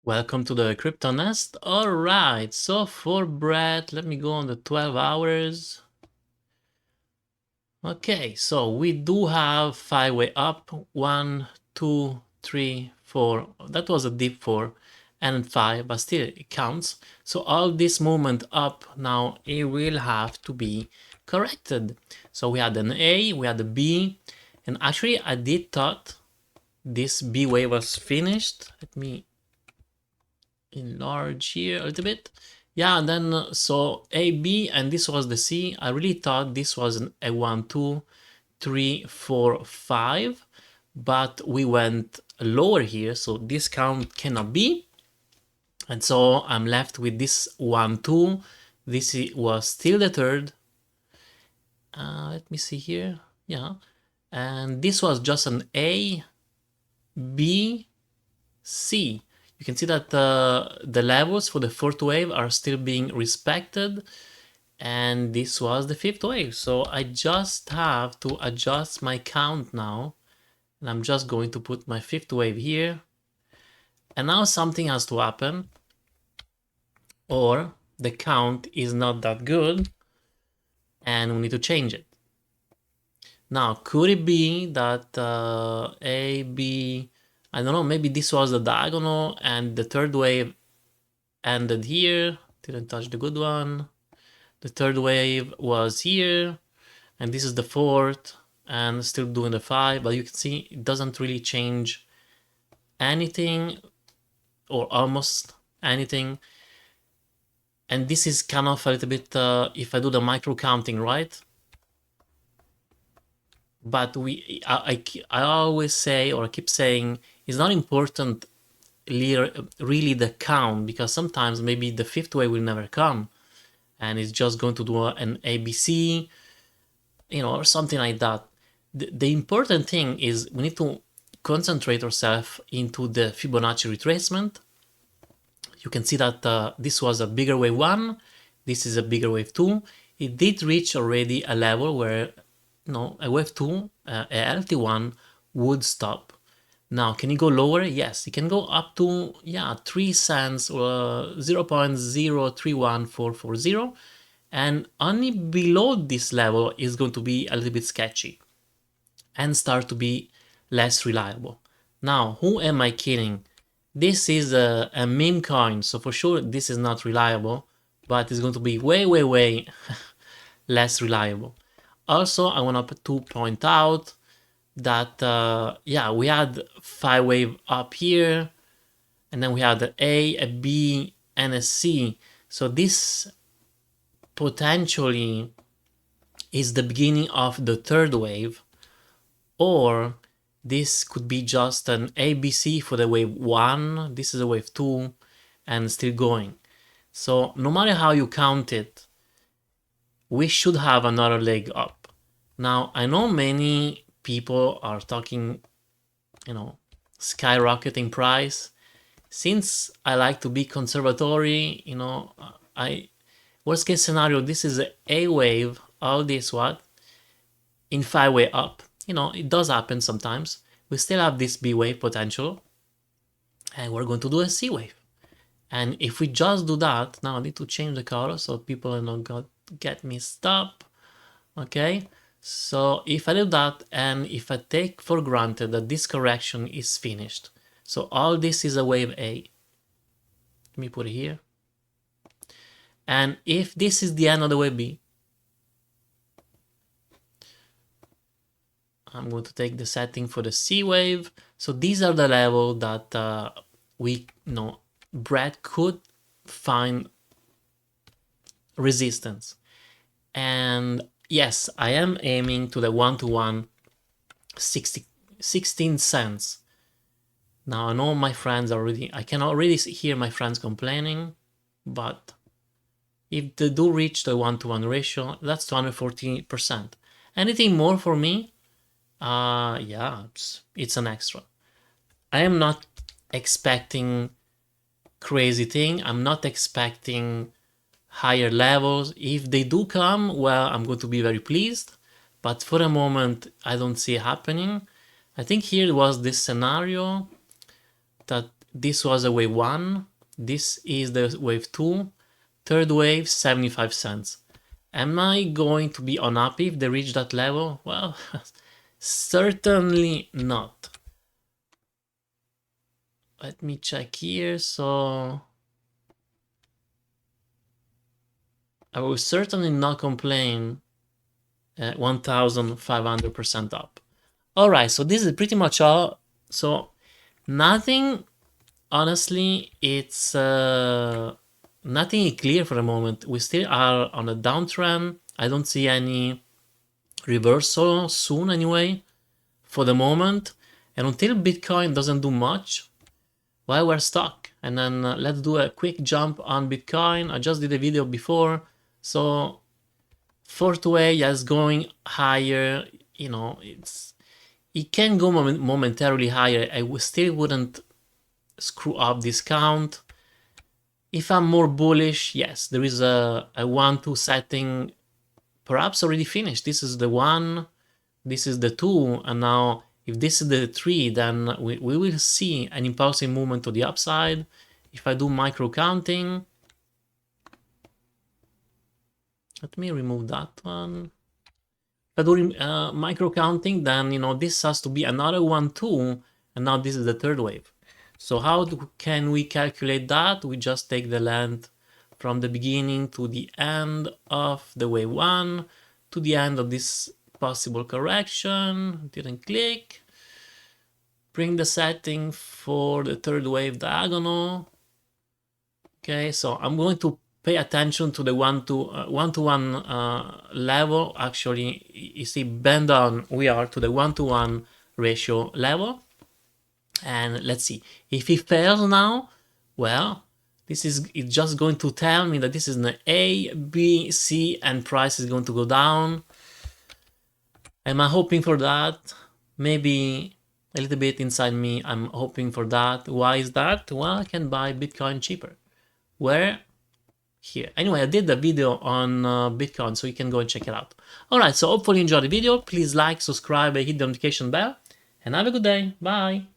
Welcome to the Crypto Nest. All right, so for Brett, let me go on the 12 hours. Okay, so we do have 5-way up. 1, 2, 3, 4. That was a deep 4 and 5, but still it counts. So all this movement up now, it will have to be corrected. So we had an A, we had a B, and actually I did thought this B wave was finished. Let me enlarge here a little bit. Yeah, and then so A, B, and this was the C. I really thought this was a 1, 2, 3, 4, 5, but we went lower here, so this count cannot be. And so I'm left with this 1, 2. This was still the third. Let me see here. Yeah. And this was just an A, B, C. You can see that the levels for the fourth wave are still being respected, and this was the fifth wave. So I just have to adjust my count now, and I'm just going to put my fifth wave here. And now something has to happen, or the count is not that good, and we need to change it. Now, could it be that A, B, I don't know, maybe this was the diagonal and the third wave ended here, didn't touch the good one. The third wave was here, and this is the fourth, and still doing the 5, but you can see it doesn't really change anything, or almost anything. And this is kind of a little bit, if I do the micro counting, right? But I always say, or I keep saying, it's not important really the count, because sometimes maybe the fifth wave will never come, and it's just going to do an ABC, or something like that. The important thing is we need to concentrate ourselves into the Fibonacci retracement. You can see that this was a bigger wave 1, this is a bigger wave 2. It did reach already a level where a wave 2, a healthy one, would stop. Now, can it go lower? Yes, it can go up to 3 cents or 0.031440, and only below this level is going to be a little bit sketchy and start to be less reliable. Now, who am I kidding? This is a meme coin, so for sure this is not reliable, but it's going to be way, way, way less reliable. Also, I want to point out that, we had 5 wave up here, and then we had an A, a B, and a C. So this potentially is the beginning of the third wave, or this could be just an ABC for the wave 1, this is a wave 2, and still going. So no matter how you count it, we should have another leg up. Now, I know many people are talking, skyrocketing price. Since I like to be conservatory, worst case scenario, this is a wave, all this in 5-way up. It does happen sometimes. We still have this B wave potential, and we're going to do a C wave. And if we just do that, now I need to change the color so people are not going to get messed up. Okay, so if I do that, and if I take for granted that this correction is finished, so all this is a wave A. Let me put it here. And if this is the end of the wave B, I'm going to take the setting for the C wave. So these are the level that Brett could find resistance. And yes, I am aiming to the 1-to-1 16 cents. Now I know my friends I can already hear my friends complaining, but if they do reach the 1-to-1 ratio, that's 240%. Anything more for me, it's an extra. I am not expecting crazy thing. I'm not expecting higher levels. If they do come, well, I'm going to be very pleased. But for the moment, I don't see it happening. I think here was this scenario that this was a wave 1, this is the wave 2, third wave 75 cents. Am I going to be unhappy if they reach that level? Well, certainly not. Let me check here. So I will certainly not complain 1,500% up. All right, so this is pretty much all. So nothing, honestly, it's nothing clear for the moment. We still are on a downtrend. I don't see any reversal soon anyway, for the moment. And until Bitcoin doesn't do much, well, we're stuck. And then let's do a quick jump on Bitcoin. I just did a video before. So fourth wave is going higher. You know, it can go momentarily higher. I still wouldn't screw up this count. If I'm more bullish, yes, there is a 1-2 setting, perhaps already finished. This is the 1, this is the 2, and now if this is the 3, then we will see an impulsive movement to the upside. If I do micro counting, let me remove that one. If I do micro counting, then, you know, this has to be another 1-2, and now this is the third wave. So how can we calculate that? We just take the length from the beginning to the end of the wave 1, to the end of this possible correction. Didn't click. Bring the setting for the third wave diagonal. Okay, so I'm going to pay attention to the 1-to-1 level. Actually, you see, bend down, we are to the 1-to-1 ratio level. And let's see, if it fails now, well, it's just going to tell me that this is an A, B, C, and price is going to go down. Am I hoping for that? Maybe a little bit inside me, I'm hoping for that. Why is that? Well, I can buy Bitcoin cheaper. Where? Here. Anyway, I did a video on Bitcoin, so you can go and check it out. All right, so hopefully you enjoyed the video. Please like, subscribe, and hit the notification bell. And have a good day. Bye.